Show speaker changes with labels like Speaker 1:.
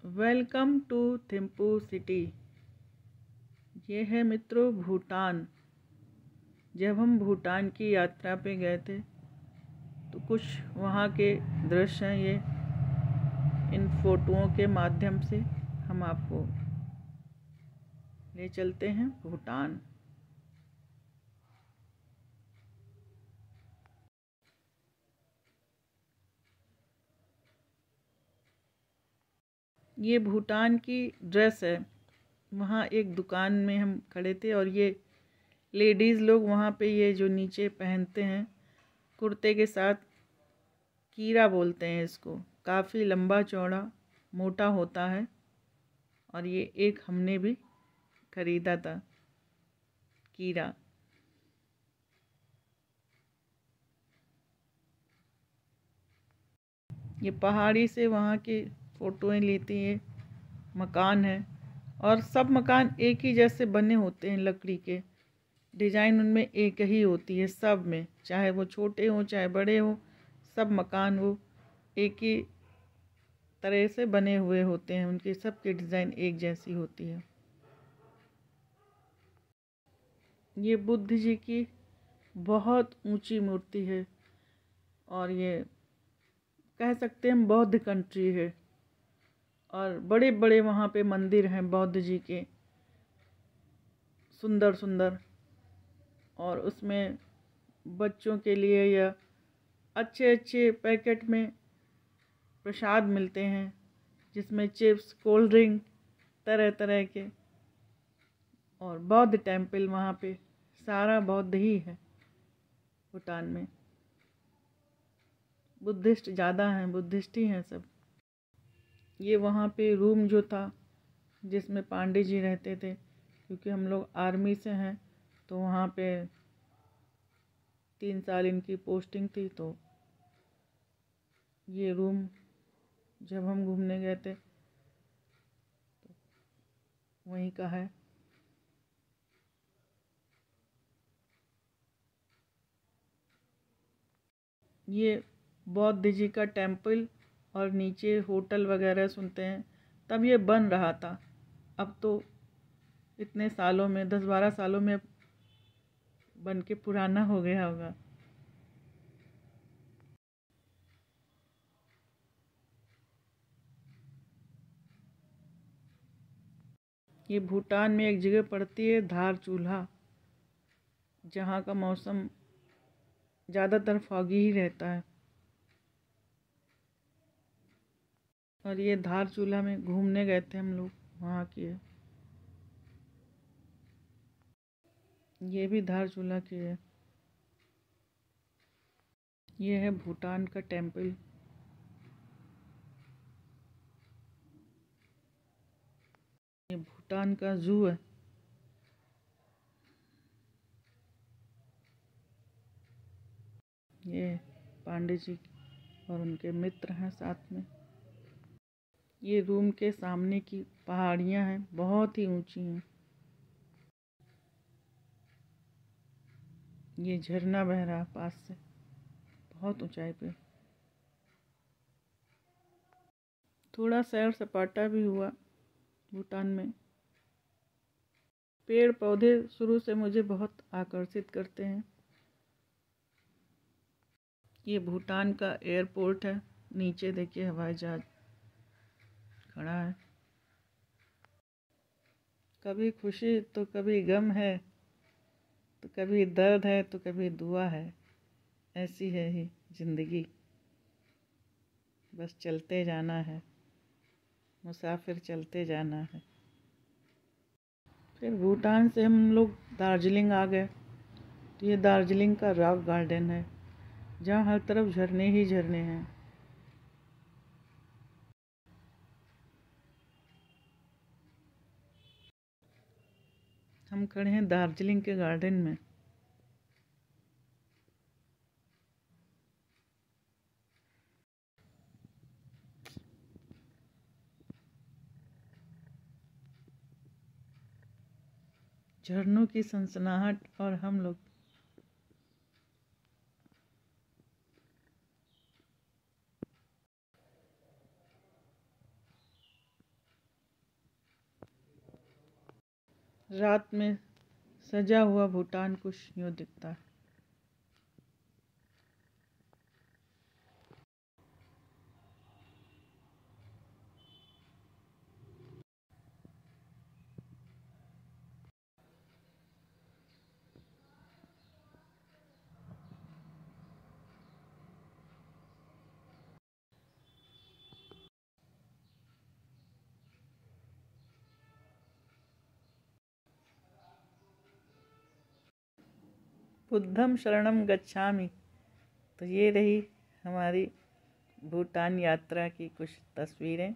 Speaker 1: Welcome to Thimphu city. ये है मित्रों भूटान। जब हम भूटान की यात्रा पे गए थे तो कुछ वहाँ के दृश्य हैं, ये इन फोटोओं के माध्यम से हम आपको ले चलते हैं भूटान। ये भूटान की ड्रेस है। वहाँ एक दुकान में हम खड़े थे और ये लेडीज़ लोग वहाँ पे ये जो नीचे पहनते हैं कुर्ते के साथ, कीरा बोलते हैं इसको। काफ़ी लंबा चौड़ा मोटा होता है और ये एक हमने भी खरीदा था कीरा। ये पहाड़ी से वहाँ की फ़ोटोएं लेती है। मकान है और सब मकान एक ही जैसे बने होते हैं, लकड़ी के। डिज़ाइन उनमें एक ही होती है सब में, चाहे वो छोटे हों चाहे बड़े हों, सब मकान वो एक ही तरह से बने हुए होते हैं। उनके सब की डिज़ाइन एक जैसी होती है। ये बुद्ध जी की बहुत ऊंची मूर्ति है और ये कह सकते हैं हम बौद्ध कंट्री है। और बड़े बड़े वहाँ पे मंदिर हैं बौद्ध जी के, सुंदर सुंदर। और उसमें बच्चों के लिए या अच्छे अच्छे पैकेट में प्रसाद मिलते हैं, जिसमें चिप्स, कोल्ड ड्रिंक, तरह तरह के। और बौद्ध टेम्पल वहाँ पे सारा बौद्ध ही है। भूटान में बुद्धिस्ट ज़्यादा हैं, बुद्धिस्ट ही हैं सब। ये वहाँ पे रूम जो था जिसमें पांडे जी रहते थे, क्योंकि हम लोग आर्मी से हैं तो वहाँ पे 3 साल इनकी पोस्टिंग थी। तो ये रूम जब हम घूमने गए थे तो वहीं का है। ये बौद्ध जी का टेम्पल और नीचे होटल वगैरह सुनते हैं। तब ये बन रहा था, अब तो इतने सालों में 10-12 सालों में बन के पुराना हो गया होगा। ये भूटान में एक जगह पड़ती है धार चूल्हा, जहाँ का मौसम ज़्यादातर फॉगी ही रहता है। और ये धार चूल्हा में घूमने गए थे हम लोग, वहाँ की है। ये भी धार चूल्हा की है। ये है भूटान का टेम्पल। ये भूटान का जू है। ये पांडे जी और उनके मित्र हैं साथ में। ये रूम के सामने की पहाड़ियाँ हैं, बहुत ही ऊंची हैं। ये झरना बह रहा पास से, बहुत ऊंचाई पे। थोड़ा सैर सपाटा भी हुआ भूटान में। पेड़ पौधे शुरू से मुझे बहुत आकर्षित करते हैं। ये भूटान का एयरपोर्ट है। नीचे देखिए हवाई जहाज खड़ा है। कभी खुशी तो कभी गम है, तो कभी दर्द है तो कभी दुआ है। ऐसी है ही जिंदगी, बस चलते जाना है, मुसाफिर चलते जाना है। फिर भूटान से हम लोग दार्जिलिंग आ गए। तो ये दार्जिलिंग का रॉक गार्डन है, जहाँ हर तरफ झरने ही झरने हैं। हम खड़े हैं दार्जिलिंग के गार्डन में। झरनों की सनसनाहट और हम लोग। रात में सजा हुआ भूटान कुछ यूँ दिखता है। बुद्धं शरणं गच्छामि। तो ये रही हमारी भूटान यात्रा की कुछ तस्वीरें।